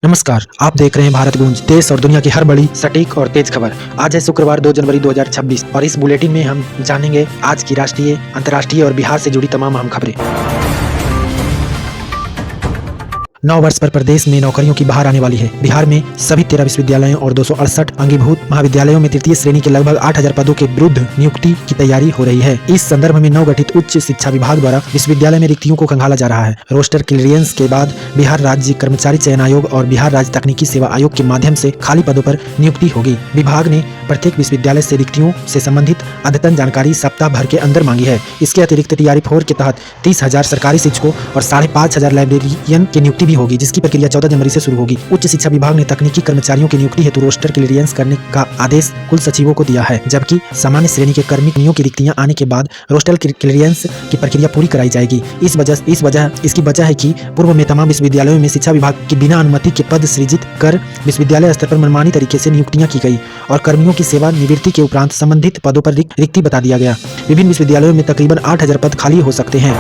नमस्कार, आप देख रहे हैं भारत गूंज, देश और दुनिया की हर बड़ी सटीक और तेज खबर। आज है शुक्रवार 2 जनवरी 2026 और इस बुलेटिन में हम जानेंगे आज की राष्ट्रीय, अंतर्राष्ट्रीय और बिहार से जुड़ी तमाम अहम खबरें। 9 वर्ष पर प्रदेश में नौकरियों की बहार आने वाली है। बिहार में सभी 13 विश्वविद्यालयों और 268 अंगीभूत महाविद्यालयों में तृतीय श्रेणी के लगभग 8000 पदों के विरुद्ध नियुक्ति की तैयारी हो रही है। इस संदर्भ में नवगठित उच्च शिक्षा विभाग द्वारा विश्वविद्यालय में रिक्तियों को खंगाला जा रहा है। रोस्टर क्लियरेंस के बाद बिहार राज्य कर्मचारी चयन आयोग और बिहार राज्य तकनीकी सेवा आयोग के माध्यम से खाली पदों पर नियुक्ति होगी। विभाग ने प्रत्येक विश्वविद्यालय से रिक्तियों से संबंधित अद्यतन जानकारी सप्ताह भर के अंदर मांगी है। इसके अतिरिक्त तैयारी 4 के तहत 30,000 सरकारी शिक्षकों और 5,500 लाइब्रेरियन की नियुक्ति भी होगी, जिसकी प्रक्रिया 14 जनवरी से शुरू होगी। उच्च शिक्षा विभाग ने तकनीकी कर्मचारियों की नियुक्ति हेतु रोस्टर क्लियरेंस करने का आदेश कुल सचिवों को दिया है, जबकि सामान्य श्रेणी के कर्मियों की रिक्तियां आने के बाद रोस्टर क्लियरेंस की प्रक्रिया पूरी कराई जाएगी। इसकी वजह है कि पूर्व में तमाम विश्वविद्यालयों में शिक्षा विभाग की बिना अनुमति के पद सृजित कर विश्वविद्यालय स्तर पर मनमानी तरीके से नियुक्तियां की गई और कर्मियों की सेवा निवृत्ति के उपरांत संबंधित पदों पर रिक्ति बता दिया गया। विभिन्न विश्वविद्यालयों में तकरीबन 8000 पद खाली हो सकते हैं।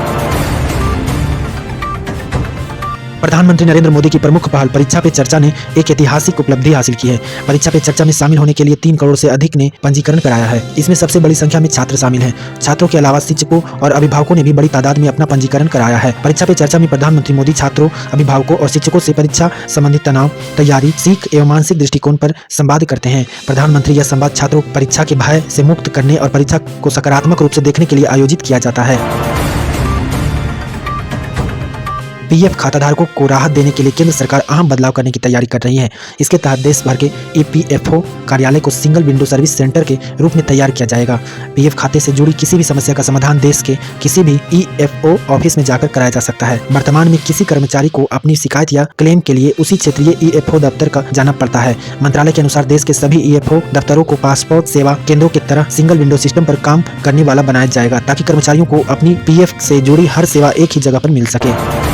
प्रधानमंत्री नरेंद्र मोदी की प्रमुख पहल परीक्षा पे चर्चा ने एक ऐतिहासिक उपलब्धि हासिल की है। परीक्षा पे चर्चा में शामिल होने के लिए 3 करोड़ से अधिक ने पंजीकरण कराया है। इसमें सबसे बड़ी संख्या में छात्र शामिल हैं। छात्रों के अलावा शिक्षकों और अभिभावकों ने भी बड़ी तादाद में अपना पंजीकरण कराया है। परीक्षा पे चर्चा में प्रधानमंत्री मोदी छात्रों, अभिभावकों और शिक्षकों से परीक्षा संबंधित तनाव, तैयारी, सीख एवं मानसिक दृष्टिकोण पर संवाद करते हैं। प्रधानमंत्री यह संवाद छात्रों को परीक्षा के भय से मुक्त करने और परीक्षा को सकारात्मक रूप से देखने के लिए आयोजित किया जाता है। पीएफ खाताधारकों को राहत देने के लिए केंद्र सरकार अहम बदलाव करने की तैयारी कर रही है। इसके तहत देश भर के ईपीएफओ कार्यालय को सिंगल विंडो सर्विस सेंटर के रूप में तैयार किया जाएगा। पीएफ खाते से जुड़ी किसी भी समस्या का समाधान देश के किसी भी ईएफओ ऑफिस में जाकर कराया जा सकता है। वर्तमान में किसी कर्मचारी को अपनी शिकायत या क्लेम के लिए उसी क्षेत्रीय ईएफओ दफ्तर का जाना पड़ता है। मंत्रालय के अनुसार देश के सभी ईएफओ दफ्तरों को पासपोर्ट सेवा केंद्रों की तरह सिंगल विंडो सिस्टम पर काम करने वाला बनाया जाएगा, ताकि कर्मचारियों को अपनी पीएफ से जुड़ी हर सेवा एक ही जगह पर मिल सके।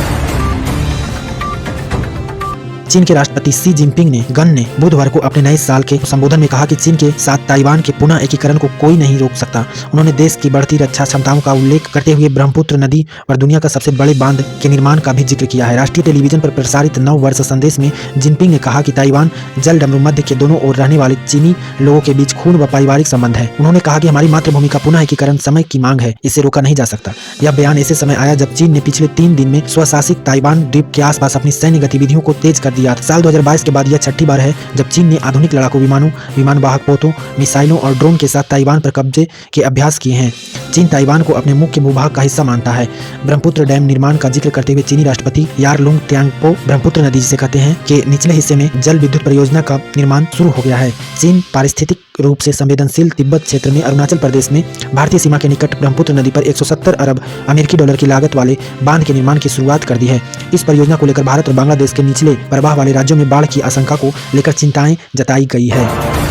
चीन के राष्ट्रपति शी जिनपिंग ने बुधवार को अपने नए साल के संबोधन में कहा कि चीन के साथ ताइवान के पुनः एकीकरण को कोई नहीं रोक सकता। उन्होंने देश की बढ़ती रक्षा क्षमताओं का उल्लेख करते हुए ब्रह्मपुत्र नदी पर दुनिया का सबसे बड़े बांध के निर्माण का भी जिक्र किया है। राष्ट्रीय टेलीविजन पर प्रसारित 9 वर्ष संदेश में जिनपिंग ने कहा कि ताइवान जल डमरू मध्य के दोनों ओर रहने वाले चीनी लोगों के बीच खून व पारिवारिक संबंध है। उन्होंने कहा कि हमारी मातृभूमि का पुनः एकीकरण समय की मांग है, इसे रोका नहीं जा सकता। यह बयान ऐसे समय आया जब चीन ने पिछले 3 दिन में स्वशासित ताइवान द्वीप के आसपास अपनी सैन्य गतिविधियों को तेज कर दिया। साल 2022 के बाद यह छठी बार है जब चीन ने आधुनिक लड़ाकू विमानों, विमान वाहक पोतों, मिसाइलों और ड्रोन के साथ ताइवान पर कब्जे के अभ्यास किए हैं। चीन ताइवान को अपने मुख्य भूभाग का हिस्सा मानता है। ब्रह्मपुत्र डैम निर्माण का जिक्र करते हुए चीनी राष्ट्रपति यारलुंग त्यांगपो ब्रह्मपुत्र नदी जिसे कहते हैं के निचले हिस्से में जल विद्युत परियोजना का निर्माण शुरू हो गया है। चीन पारिस्थितिक रूप से संवेदनशील तिब्बत क्षेत्र में अरुणाचल प्रदेश में भारतीय सीमा के निकट ब्रह्मपुत्र नदी पर 170 अरब अमेरिकी डॉलर की लागत वाले बांध के निर्माण की शुरुआत कर दी है। इस परियोजना को लेकर भारत और बांग्लादेश के निचले प्रवाह वाले राज्यों में बाढ़ की आशंका को लेकर चिंताएं जताई गई है।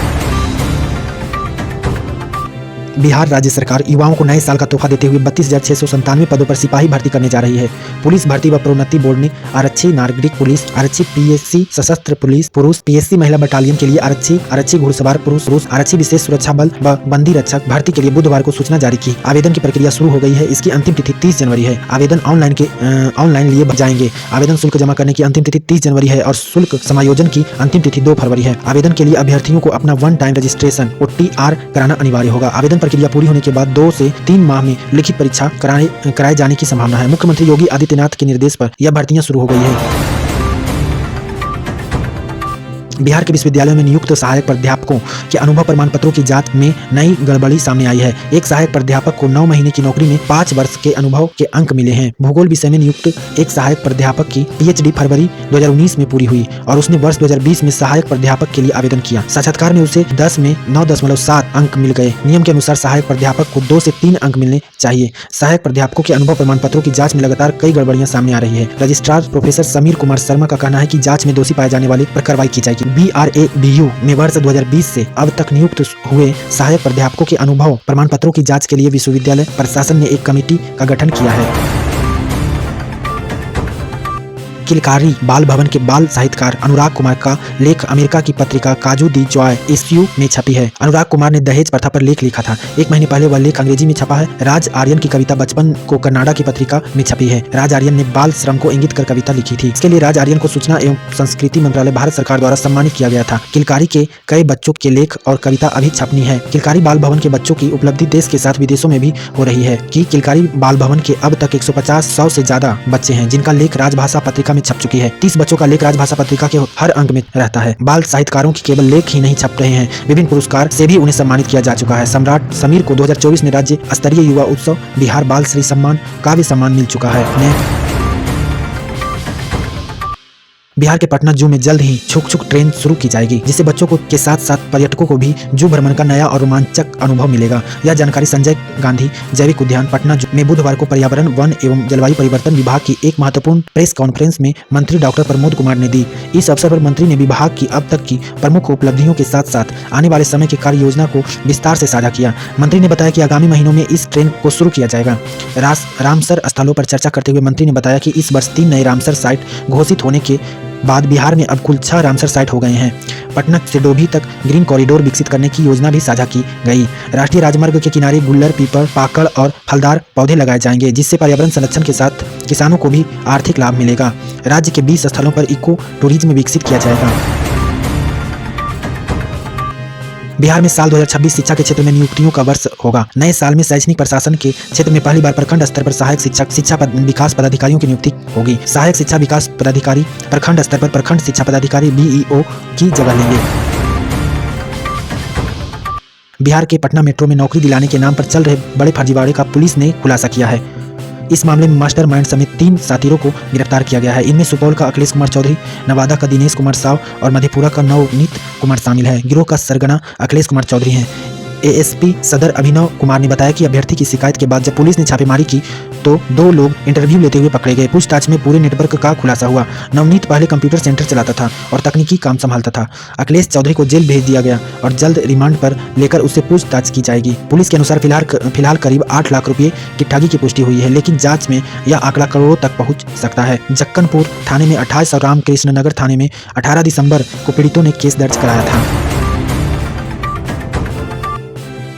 बिहार राज्य सरकार युवाओं को नए साल का तोहफा देते हुए 32,697 पदों पर सिपाही भर्ती करने जा रही है। पुलिस भर्ती व प्रोन्नति बोर्ड ने आरक्षी नागरिक पुलिस, आरक्षी पीएससी सशस्त्र पुलिस पुरुष, पीएससी महिला बटालियन के लिए आरक्षी घुड़सवार पुरुष, आरक्षी विशेष सुरक्षा बल व बंदी रक्षक भर्ती के लिए बुधवार को सूचना जारी की। आवेदन की प्रक्रिया शुरू हो गई है। इसकी अंतिम तिथि 30 जनवरी है। आवेदन ऑनलाइन लिए जाएंगे। आवेदन शुल्क जमा करने की अंतिम तिथि 30 जनवरी है और शुल्क समायोजन की अंतिम तिथि 2 फरवरी है। आवेदन के लिए अभ्यर्थियों को अपना वन टाइम रजिस्ट्रेशन OTR कराना अनिवार्य होगा। आवेदन प्रक्रिया पूरी होने के बाद 2 से 3 माह में लिखित परीक्षा कराए जाने की संभावना है। मुख्यमंत्री योगी आदित्यनाथ के निर्देश पर यह भर्तियां शुरू हो गई है। बिहार के विश्वविद्यालयों में नियुक्त सहायक प्राध्यापकों के अनुभव प्रमाण पत्रों की जांच में नई गड़बड़ी सामने आई है। एक सहायक प्राध्यापक को 9 महीने की नौकरी में 5 वर्ष के अनुभव के अंक मिले हैं। भूगोल विषय में नियुक्त एक सहायक प्राध्यापक की PhD फरवरी 2019 में पूरी हुई और उसने वर्ष 2020 में सहायक प्राध्यापक के लिए आवेदन किया। साक्षात्कार में उसे 10 में 9.7 अंक मिल गए। नियम के अनुसार सहायक प्राध्यापक को 2 से 3 अंक मिलने चाहिए। सहायक प्राध्यापकों के अनुभव प्रमाण पत्रों की जाँच में लगातार कई गड़बड़ियां सामने आ रही है। रजिस्ट्रार प्रोफेसर समीर कुमार शर्मा का कहना है कि जाँच में दोषी पाए जाने वाले पर कार्रवाई की जाएगी। BRABU में वर्ष 2020 से अब तक नियुक्त हुए सहायक प्राध्यापकों के अनुभव प्रमाण पत्रों की जांच के लिए विश्वविद्यालय प्रशासन ने एक कमेटी का गठन किया है। किलकारी बाल भवन के बाल साहित्यकार अनुराग कुमार का लेख अमेरिका की पत्रिका काजू दी जॉय इश्यू में छपी है। अनुराग कुमार ने दहेज प्रथा पर लेख लिखा था। 1 महीने पहले वह लेख अंग्रेजी में छपा है। राज आर्यन की कविता बचपन को कन्नाडा की पत्रिका में छपी है। राज आर्यन ने बाल श्रम को इंगित कर कविता लिखी थी। इसके लिए राज आर्यन को सूचना एवं संस्कृति मंत्रालय भारत सरकार द्वारा सम्मानित किया गया था। किलकारी के कई बच्चों के लेख और कविता अभी छपनी है। किलकारी बाल भवन के बच्चों की उपलब्धि देश के साथ विदेशों में भी हो रही है कि किलकारी बाल भवन के अब तक 150-100 से ज्यादा बच्चे हैं जिनका लेख राजभाषा पत्रिका में छप चुकी है। 30 बच्चों का लेख राजभाषा पत्रिका के हर अंक में रहता है। बाल साहित्यकारों की केवल लेख ही नहीं छप रहे हैं, विभिन्न पुरस्कार से भी उन्हें सम्मानित किया जा चुका है। सम्राट समीर को 2024 में राज्य स्तरीय युवा उत्सव बिहार बाल श्री सम्मान काव्य सम्मान मिल चुका है। बिहार के पटना जू में जल्द ही छुक छुक ट्रेन शुरू की जाएगी, जिससे बच्चों को के साथ साथ पर्यटकों को भी जू भ्रमण का नया और रोमांचक अनुभव मिलेगा। यह जानकारी संजय गांधी जैविक उद्यान पटना जू में बुधवार को पर्यावरण, वन एवं जलवायु परिवर्तन विभाग की एक महत्वपूर्ण प्रेस कॉन्फ्रेंस में मंत्री डॉक्टर प्रमोद कुमार ने दी। इस अवसर पर मंत्री ने विभाग की अब तक की प्रमुख उपलब्धियों के साथ साथ आने वाले समय की कार्य योजना को विस्तार से साझा किया। मंत्री ने बताया कि आगामी महीनों में इस ट्रेन को शुरू किया जाएगा। रामसर स्थलों पर चर्चा करते हुए मंत्री ने बताया कि इस वर्ष 3 नए रामसर साइट घोषित होने के बाद बिहार में अब कुल 6 रामसर साइट हो गए हैं। पटना से डोभी तक ग्रीन कॉरिडोर विकसित करने की योजना भी साझा की गई। राष्ट्रीय राजमार्ग के किनारे गुल्लर, पीपल, पाकड़ और फलदार पौधे लगाए जाएंगे, जिससे पर्यावरण संरक्षण के साथ किसानों को भी आर्थिक लाभ मिलेगा। राज्य के 20 स्थलों पर इको टूरिज्म विकसित किया जाएगा। बिहार में साल 2026 शिक्षा के क्षेत्र में नियुक्तियों का वर्ष होगा। नए साल में शैक्षणिक प्रशासन के क्षेत्र में पहली बार प्रखंड स्तर पर सहायक शिक्षा विकास पदाधिकारियों की नियुक्ति होगी। सहायक शिक्षा विकास पदाधिकारी प्रखंड स्तर पर प्रखंड शिक्षा पदाधिकारी BEO की जगह लेंगे। बिहार के पटना मेट्रो में नौकरी दिलाने के नाम पर चल रहे बड़े फर्जीवाड़े का पुलिस ने खुलासा किया है। इस मामले में मास्टरमाइंड समेत 3 साथीरों को गिरफ्तार किया गया है। इनमें सुपौल का अखिलेश कुमार चौधरी, नवादा का दिनेश कुमार साव और मधेपुरा का नवनीत कुमार शामिल है। गिरोह का सरगना अखिलेश कुमार चौधरी हैं। ASP सदर अभिनव कुमार ने बताया कि अभ्यर्थी की शिकायत के बाद जब पुलिस ने छापेमारी की तो 2 लोग इंटरव्यू लेते हुए पकड़े गए। पूछताछ में पूरे नेटवर्क का खुलासा हुआ। नवनीत पहले कंप्यूटर सेंटर चलाता था और तकनीकी काम संभालता था। अखिलेश चौधरी को जेल भेज दिया गया और जल्द रिमांड पर लेकर उससे पूछताछ की जाएगी। पुलिस के अनुसार फिलहाल करीब 8 लाख रुपये की ठगी की पुष्टि हुई है, लेकिन जांच में यह आंकड़ा करोड़ों तक पहुंच सकता है। जक्कनपुर थाने में 28 और रामकृष्ण नगर थाने में 18 दिसंबर को पीड़ितों ने केस दर्ज कराया था।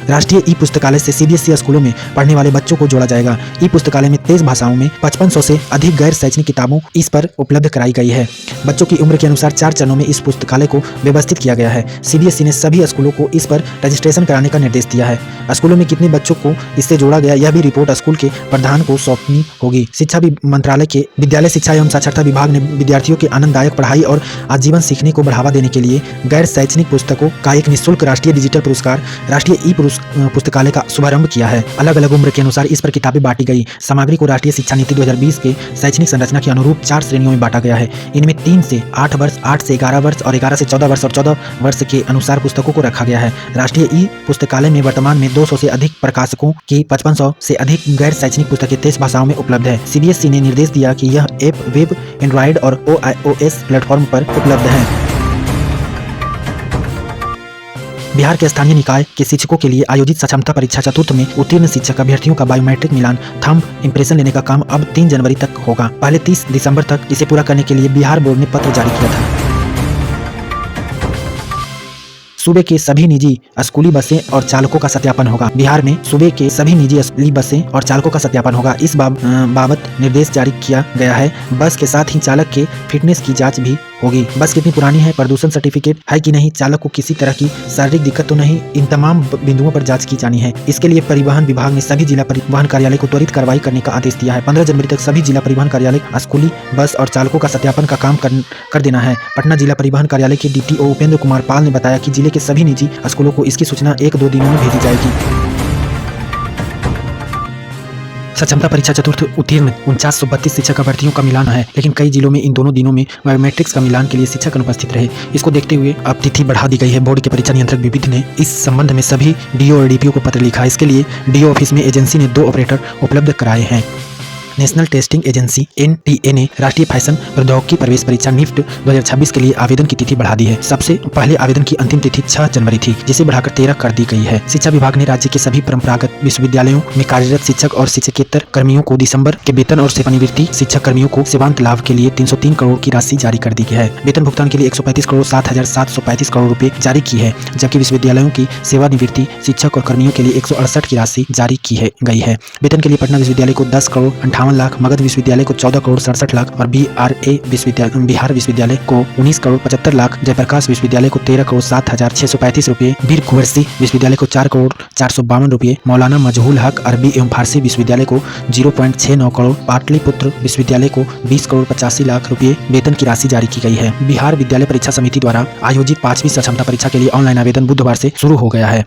राष्ट्रीय ई पुस्तकालय से CBSE स्कूलों में पढ़ने वाले बच्चों को जोड़ा जाएगा। ई पुस्तकालय में 23 भाषाओं में 5500 से अधिक गैर शैक्षणिक किताबों इस पर उपलब्ध कराई गई है। बच्चों की उम्र के अनुसार 4 चरणों में इस पुस्तकालय को व्यवस्थित किया गया है। CBSE ने सभी स्कूलों को इस पर रजिस्ट्रेशन कराने का निर्देश दिया है। स्कूलों में कितने बच्चों को इससे जोड़ा गया, यह भी रिपोर्ट स्कूल के प्रधान को सौंपनी होगी। शिक्षा मंत्रालय के विद्यालय शिक्षा एवं साक्षरता विभाग ने विद्यार्थियों के आनंददायक पढ़ाई और आजीवन सीखने को बढ़ावा देने के लिए गैर शैक्षणिक पुस्तकों का एक निःशुल्क राष्ट्रीय डिजिटल पुरस्कार राष्ट्रीय ई पुस्तकालय का शुभारंभ किया है। अलग अलग उम्र के अनुसार इस पर किताबें बांटी गई। सामग्री को राष्ट्रीय शिक्षा नीति 2020 के शैक्षणिक संरचना के अनुरूप 4 श्रेणियों में बांटा गया है। इनमें 3 से 8 वर्ष, 8 से 11 वर्ष और 11 से 14 वर्ष और 14 वर्ष के अनुसार पुस्तकों को रखा गया है। राष्ट्रीय ई पुस्तकालय में वर्तमान में 200 से अधिक प्रकाशकों की 5500 से अधिक गैर शैक्षणिक पुस्तकें 23 भाषाओं में उपलब्ध है। CBSE ने निर्देश दिया कि यह ऐप वेब, एंड्रॉइड और iOS प्लेटफॉर्म पर उपलब्ध है। बिहार के स्थानीय निकाय के शिक्षकों के लिए आयोजित सक्षमता परीक्षा चतुर्थ में उत्तीर्ण शिक्षक अभ्यर्थियों का बायोमेट्रिक मिलान थंब इंप्रेशन लेने का काम अब 3 जनवरी तक होगा। पहले 30 दिसंबर तक इसे पूरा करने के लिए बिहार बोर्ड ने पत्र जारी किया था। सूबे के सभी निजी स्कूली बसें और चालकों का सत्यापन होगा। बिहार में सूबे के सभी निजी स्कूली बसें और चालकों का सत्यापन होगा। इस बाबत निर्देश जारी किया गया है। बस के साथ ही चालक के फिटनेस की जांच भी होगी। बस कितनी पुरानी है, प्रदूषण सर्टिफिकेट है कि नहीं, चालक को किसी तरह की शारीरिक दिक्कत तो नहीं, इन तमाम बिंदुओं पर जांच की जानी है। इसके लिए परिवहन विभाग ने सभी जिला परिवहन कार्यालय को त्वरित कार्रवाई करने का आदेश दिया है। 15 जनवरी तक सभी जिला परिवहन कार्यालय स्कूली बस और चालकों का सत्यापन का काम कर देना है। पटना जिला परिवहन कार्यालय के DTO उपेंद्र कुमार पाल ने बताया कि जिले के सभी निजी स्कूलों को इसकी सूचना 1-2 दिनों में भेजी जाएगी। सक्षमता परीक्षा चतुर्थ उत्तीर्ण 4932 शिक्षक अभ्यर्थियों का मिलान है, लेकिन कई जिलों में इन दोनों दिनों में बायोमेट्रिक्स का मिलान के लिए शिक्षक अनुपस्थित रहे। इसको देखते हुए अब तिथि बढ़ा दी गई है। बोर्ड के परीक्षा नियंत्रक विविध ने इस संबंध में सभी DO और DPO को पत्र लिखा है। इसके लिए DO ऑफिस में एजेंसी ने 2 ऑपरेटर उपलब्ध कराए हैं। नेशनल टेस्टिंग एजेंसी NTA ने राष्ट्रीय फैशन प्रौद्योगिकी प्रवेश परीक्षा निफ्ट 2026 के लिए आवेदन की तिथि बढ़ा दी है। सबसे पहले आवेदन की अंतिम तिथि 6 जनवरी थी, जिसे बढ़ाकर 13 कर दी गई है। शिक्षा विभाग ने राज्य के सभी परंपरागत विश्वविद्यालयों में कार्यरत शिक्षक और शिक्षकेतर कर्मियों को दिसंबर के वेतन और सेवानिवृत्ति शिक्षक कर्मियों को सेवांत लाभ के लिए 303 करोड़ की राशि जारी कर दी है। वेतन भुगतान के लिए 135 करोड़ 7,735 करोड़ रुपए जारी की है, जबकि विश्वविद्यालयों की सेवानिवृत्ति शिक्षक और कर्मियों के लिए 168 की राशि जारी की गई है। वेतन के लिए पटना विश्वविद्यालय को 10 करोड़ 58 लाख, मगध विश्वविद्यालय को 14 करोड़ 67 लाख और बिहार विश्वविद्यालय को 19 करोड़ 75 लाख, जयप्रकाश विश्वविद्यालय को 13 करोड़ 7,635 रुपए, वीर कुंवर सिंह विश्वविद्यालय को 4 करोड़ 452 रुपए, मौलाना मजहूल हक अरबी एवं फारसी विश्वविद्यालय को 0.69 करोड़, पाटलिपुत्र विश्वविद्यालय को 20 करोड़ 85 लाख रुपए वेतन की राशि जारी की गई है। बिहार विद्यालय परीक्षा समिति द्वारा आयोजित 5वीं सक्षमता परीक्षा के लिए ऑनलाइन आवेदन बुधवार से शुरू हो गया है।